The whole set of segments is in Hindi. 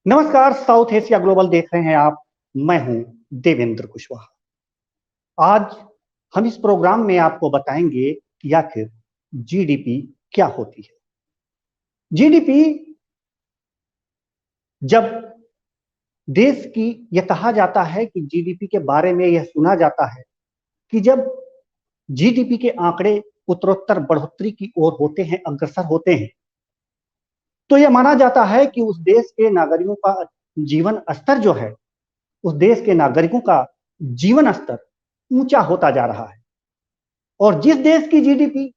नमस्कार, साउथ एशिया ग्लोबल देख रहे हैं आप। मैं हूं देवेंद्र कुशवाहा। आज हम इस प्रोग्राम में आपको बताएंगे कि आखिर जीडीपी क्या होती है। जीडीपी जब देश की यह कहा जाता है कि जीडीपी के बारे में यह सुना जाता है कि जब जीडीपी के आंकड़े उत्तरोत्तर बढ़ोतरी की ओर होते हैं, अग्रसर होते हैं, तो यह माना जाता है कि उस देश के नागरिकों का जीवन स्तर जो है, उस देश के नागरिकों का जीवन स्तर ऊंचा होता जा रहा है। और जिस देश की जीडीपी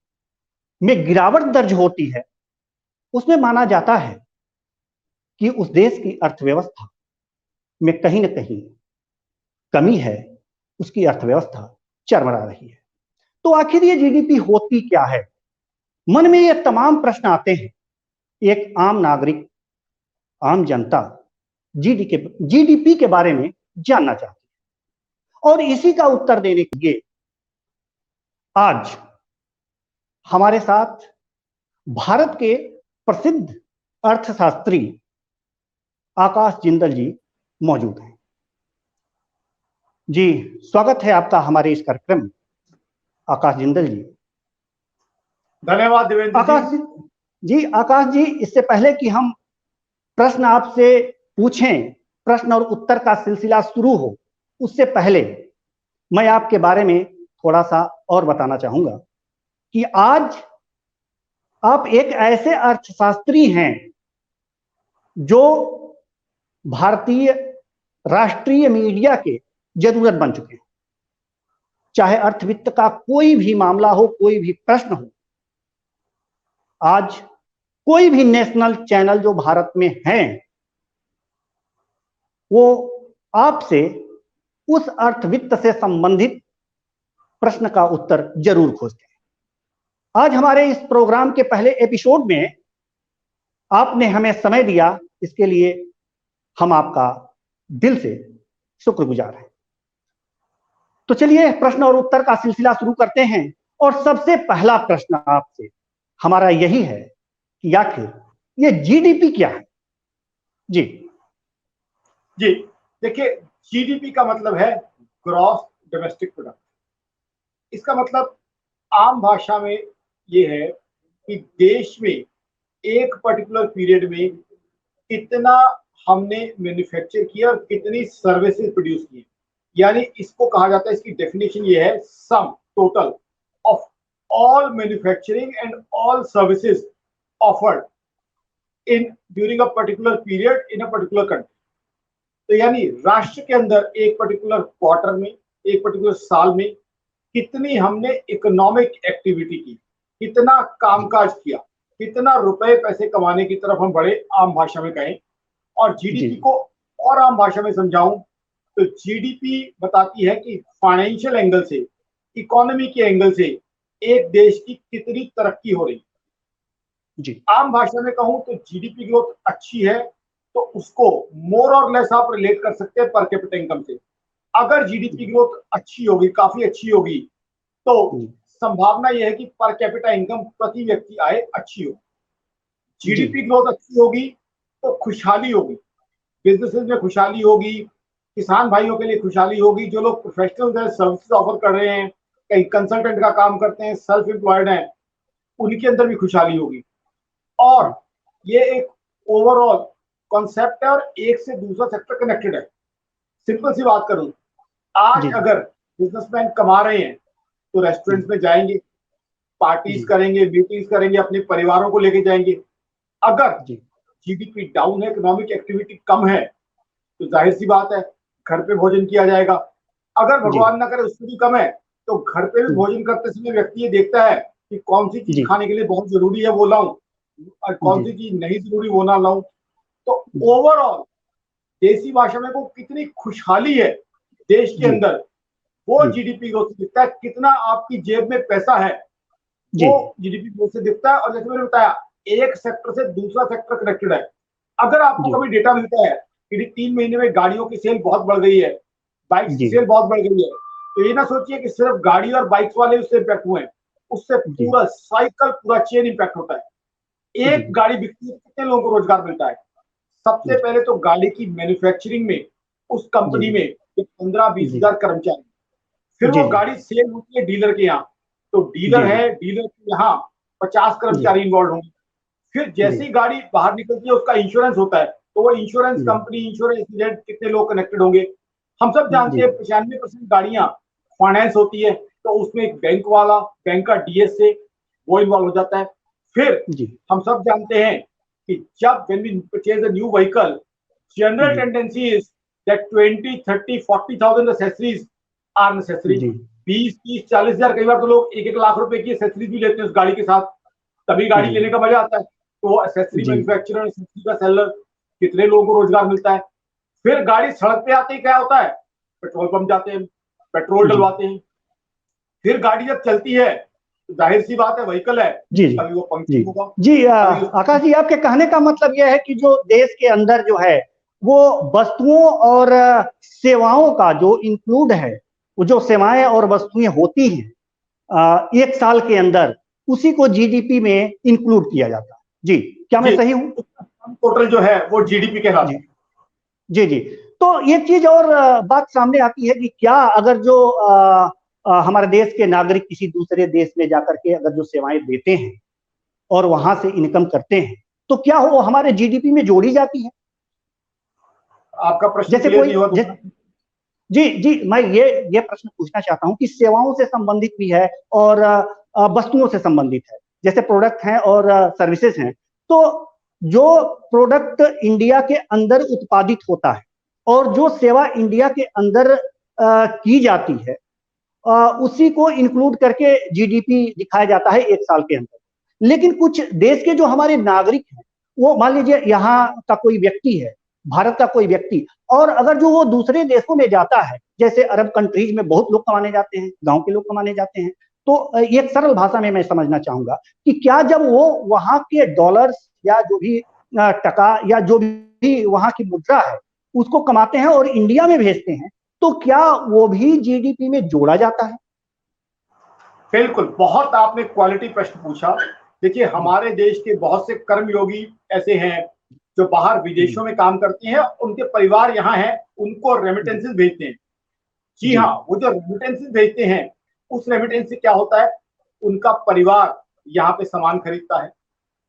में गिरावट दर्ज होती है, उसमें माना जाता है कि उस देश की अर्थव्यवस्था में कहीं ना कहीं कमी है, उसकी अर्थव्यवस्था चरमरा रही है। तो आखिर ये जीडीपी होती क्या है? मन में ये तमाम प्रश्न आते हैं। एक आम नागरिक, आम जनता जीडीपी के बारे में जानना चाहती है, और इसी का उत्तर देने के लिए आज हमारे साथ भारत के प्रसिद्ध अर्थशास्त्री आकाश जिंदल जी मौजूद हैं। जी, स्वागत है आपका हमारे इस कार्यक्रम में, आकाश जिंदल जी। धन्यवाद देवेंद्र आकाश जी। आकाश जी, इससे पहले कि हम प्रश्न आपसे पूछें, प्रश्न और उत्तर का सिलसिला शुरू हो, उससे पहले मैं आपके बारे में थोड़ा सा और बताना चाहूंगा कि आज आप एक ऐसे अर्थशास्त्री हैं जो भारतीय राष्ट्रीय मीडिया के जरूरत बन चुके हैं। चाहे अर्थवित्त का कोई भी मामला हो, कोई भी प्रश्न हो, आज कोई भी नेशनल चैनल जो भारत में है, वो आपसे उस अर्थवित्त से संबंधित प्रश्न का उत्तर जरूर खोजते हैं। आज हमारे इस प्रोग्राम के पहले एपिसोड में आपने हमें समय दिया, इसके लिए हम आपका दिल से शुक्रगुजार हैं। तो चलिए प्रश्न और उत्तर का सिलसिला शुरू करते हैं। और सबसे पहला प्रश्न आपसे हमारा यही है कि आखिर ये जीडीपी क्या है? जी जी, देखिए, जीडीपी का मतलब है ग्रॉस डोमेस्टिक प्रोडक्ट। इसका मतलब आम भाषा में ये है कि देश में एक पर्टिकुलर पीरियड में कितना हमने मैन्युफैक्चर किया और कितनी सर्विसेज प्रोड्यूस की। यानी इसको कहा जाता है, इसकी डेफिनेशन ये है, sum total of all manufacturing and all services offered in during a particular period in a particular country. तो यानी राष्ट्र के अंदर एक पर्टिकुलर क्वार्टर में, एक पर्टिकुलर साल में कितनी हमने इकोनॉमिक एक्टिविटी की, कितना कामकाज किया, कितना रुपए पैसे कमाने की तरफ हम बड़े आम भाषा में कहें। और जीडीपी को और आम भाषा में समझाऊं तो जीडीपी बताती है कि फाइनेंशियल एंगल से, इकोनॉमी के एंगल से एक देश की कितनी तरक्की हो रही। जी आम भाषा में कहूं तो जीडीपी ग्रोथ अच्छी है तो उसको मोर और लेस आप रिलेट कर सकते हैं पर कैपिटा इनकम से। अगर जीडीपी ग्रोथ अच्छी होगी, काफी अच्छी होगी, तो संभावना यह है कि पर कैपिटा इनकम, प्रति व्यक्ति आय अच्छी होगी। जीडीपी ग्रोथ अच्छी होगी तो खुशहाली होगी, बिजनेसेस में खुशहाली होगी, किसान भाइयों के लिए खुशहाली होगी, जो लोग प्रोफेशनल सर्विसेज ऑफर कर रहे हैं, कहीं कंसल्टेंट का काम करते हैं, सेल्फ एम्प्लॉयड हैं, उनके अंदर भी खुशहाली होगी। और ये एक ओवरऑल कॉन्सेप्ट है और एक से दूसरा सेक्टर कनेक्टेड है। सिंपल सी बात करूं, आज अगर बिजनेसमैन कमा रहे हैं तो रेस्टोरेंट्स में जाएंगे, पार्टीज करेंगे, मीटिंग्स करेंगे, अपने परिवारों को लेके जाएंगे। अगर जीडीपी डाउन है, इकोनॉमिक एक्टिविटी कम है, तो जाहिर सी बात है घर पे भोजन किया जाएगा। अगर भगवान ना करे उससे भी कम है, तो घर पे भी भोजन करते समय व्यक्ति ये देखता है कि कौन सी चीज खाने के लिए बहुत जरूरी है वो लाऊं, और कौन सी चीज नहीं जरूरी वो ना लाऊं। तो ओवरऑल देसी भाषा में वो कितनी खुशहाली है देश के अंदर, वो जीडीपी ग्रोथ से दिखता है। कितना आपकी जेब में पैसा है वो जीडीपी ग्रोथ से दिखता है। और जैसे मैंने बताया, एक सेक्टर से दूसरा सेक्टर कनेक्टेड है। अगर आपको कभी डेटा मिलता है कि 3 महीने में गाड़ियों की सेल बहुत बढ़ गई है, बाइक्स की सेल बहुत बढ़ गई है, तो ये ना सोचिए कि सिर्फ गाड़ी और बाइक्स वाले उससे इम्पैक्ट हुए हैं, उससे पूरा साइकिल, पूरा चेन इम्पैक्ट होता है। एक गाड़ी बिकती है, कितने लोगों को रोजगार मिलता है? सबसे पहले तो गाड़ी की मैन्युफैक्चरिंग में उस कंपनी में 15-20 हजार कर्मचारी, फिर वो गाड़ी सेल होती है डीलर के यहाँ, तो डीलर है, डीलर के यहाँ 50 कर्मचारी इन्वॉल्व होंगे। फिर जैसी गाड़ी बाहर निकलती है उसका इंश्योरेंस होता है, तो वो इंश्योरेंस कंपनी, इंश्योरेंस एजेंट, कितने लोग कनेक्टेड होंगे। हम सब जानते हैं 95% गाड़ियां फाइनेंस होती है, तो उसमें एक बैंक वाला, बैंक का डीएसए वो इन्वॉल्व हो जाता है। फिर हम सब जानते हैं कि जब when we purchase a new vehicle, general tendency is that 20, 30, 40,000 accessories are necessary। 20, 30, 40 हजार, कई बार तो लोग 1-1 लाख रुपए की एक्सेसरीज भी लेते हैं उस गाड़ी के साथ, तभी गाड़ी लेने का मजा आता है। तो एक्सेसरी मैन्युफैक्चरर, एक्सेसरी का सेलर, कितने लोगों को रोजगार मिलता है। फिर गाड़ी सड़क पे आते ही क्या होता है, पेट्रोल पंप जाते हैं, पेट्रोल डलवाते हैं। फिर गाड़ी जब चलती है तो जाहिर सी बात है व्हीकल है, कभी वो पंक्चर होगा। आकाश जी, आपके कहने का मतलब यह है कि जो देश के अंदर जो है वो वस्तुओं और सेवाओं का जो इंक्लूड है, वो जो सेवाएं और वस्तुएं होती हैं एक साल के अंदर, उसी को जीडीपी में इंक्लूड किया जाता है। जी, क्या मैं सही हूं? टोटल जो है वो जीडीपी के हाथ। जी जी। तो एक चीज और बात सामने आती है कि क्या अगर जो हमारे देश के नागरिक किसी दूसरे देश में जाकर के अगर जो सेवाएं देते हैं और वहां से इनकम करते हैं, तो क्या वो हमारे जीडीपी में जोड़ी जाती है? आपका प्रश्न क्लियर नहीं हुआ। जी जी, मैं ये प्रश्न पूछना चाहता हूं कि सेवाओं से संबंधित भी है और वस्तुओं से संबंधित है, जैसे प्रोडक्ट हैं और सर्विसेज हैं। तो जो प्रोडक्ट इंडिया के अंदर उत्पादित होता है और जो सेवा इंडिया के अंदर की जाती है, उसी को इंक्लूड करके जीडीपी दिखाया जाता है एक साल के अंदर। लेकिन कुछ देश के जो हमारे नागरिक हैं, वो मान लीजिए यहाँ का कोई व्यक्ति है, भारत का कोई व्यक्ति, और अगर जो वो दूसरे देशों में जाता है, जैसे अरब कंट्रीज में बहुत लोग कमाने जाते हैं, गांव के लोग कमाने जाते हैं, तो एक सरल भाषा में मैं समझना चाहूंगा कि क्या जब वो वहां के डॉलर्स या जो भी टका या जो भी वहां की मुद्रा है उसको कमाते हैं और इंडिया में भेजते हैं, तो क्या वो भी जीडीपी में जोड़ा जाता है? बिल्कुल, बहुत आपने क्वालिटी प्रश्न पूछा। देखिए, हमारे देश के बहुत से कर्मयोगी ऐसे हैं जो बाहर विदेशों में काम करते हैं, उनके परिवार यहाँ हैं, उनको रेमिटेंसेस भेजते हैं। जी हाँ, वो जो रेमिटेंसेस भेजते हैं, उस रेमिटेंस से क्या होता है, उनका परिवार यहाँ पे सामान खरीदता है,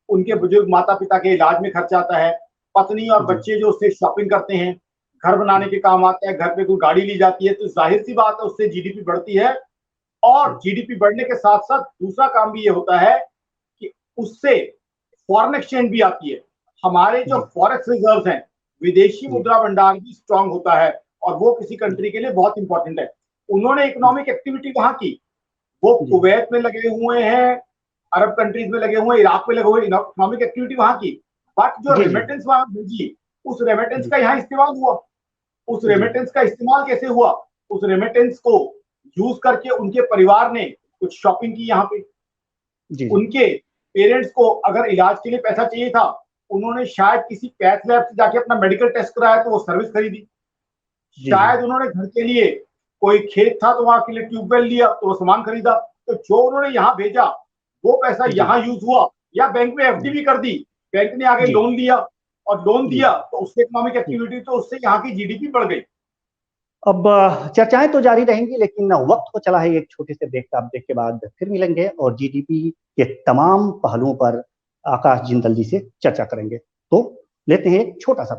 उनके बुजुर्ग माता पिता के इलाज में खर्च आता है, पत्नी और बच्चे जो उससे शॉपिंग करते हैं, घर बनाने के काम आता है, घर पे कोई गाड़ी ली जाती है, तो जाहिर सी बात है उससे जीडीपी बढ़ती है। और जीडीपी बढ़ने के साथ साथ दूसरा काम भी ये होता है कि उससे फॉरेन एक्सचेंज भी आती है। हमारे जो फॉरेक्स रिजर्व हैं, विदेशी मुद्रा भंडार भी स्ट्रांग होता है, और वो किसी कंट्री के लिए बहुत इंपॉर्टेंट है। उन्होंने इकोनॉमिक एक्टिविटी वहां की, वो कुवैत में लगे हुए हैं, अरब कंट्रीज में लगे हुए, इराक में लगे हुए, इकोनॉमिक एक्टिविटी वहां की, बट जो रेमिटेंस वहां भेजी, उस रेमिटेंस का यहाँ इस्तेमाल हुआ। उस रेमिटेंस का इस्तेमाल कैसे हुआ? उस रेमिटेंस को यूज करके उनके परिवार ने कुछ शॉपिंग की यहाँ पे। उनके पेरेंट्स को अगर इलाज के लिए पैसा चाहिए था, उन्होंने शायद किसी पैथ लैब से जाके अपना मेडिकल टेस्ट कराया तो वो सर्विस खरीदी। शायद उन्होंने घर के लिए कोई खेत था तो वहां के लिए ट्यूबवेल लिया तो वो सामान खरीदा। तो जो उन्होंने यहाँ भेजा वो पैसा यहाँ यूज हुआ, या बैंक में एफडी भी कर दी, बैंक ने आगे लोन लिया और लोन दिया तो उससे इकोनॉमिक एक्टिविटी, तो उससे यहाँ की जीडीपी बढ़ गई। अब चर्चाएं तो जारी रहेंगी, लेकिन वक्त हो चला है एक छोटे से ब्रेक के बाद फिर मिलेंगे और जीडीपी के तमाम पहलुओं पर आकाश जिंदल जी से चर्चा करेंगे। तो लेते हैं एक छोटा सा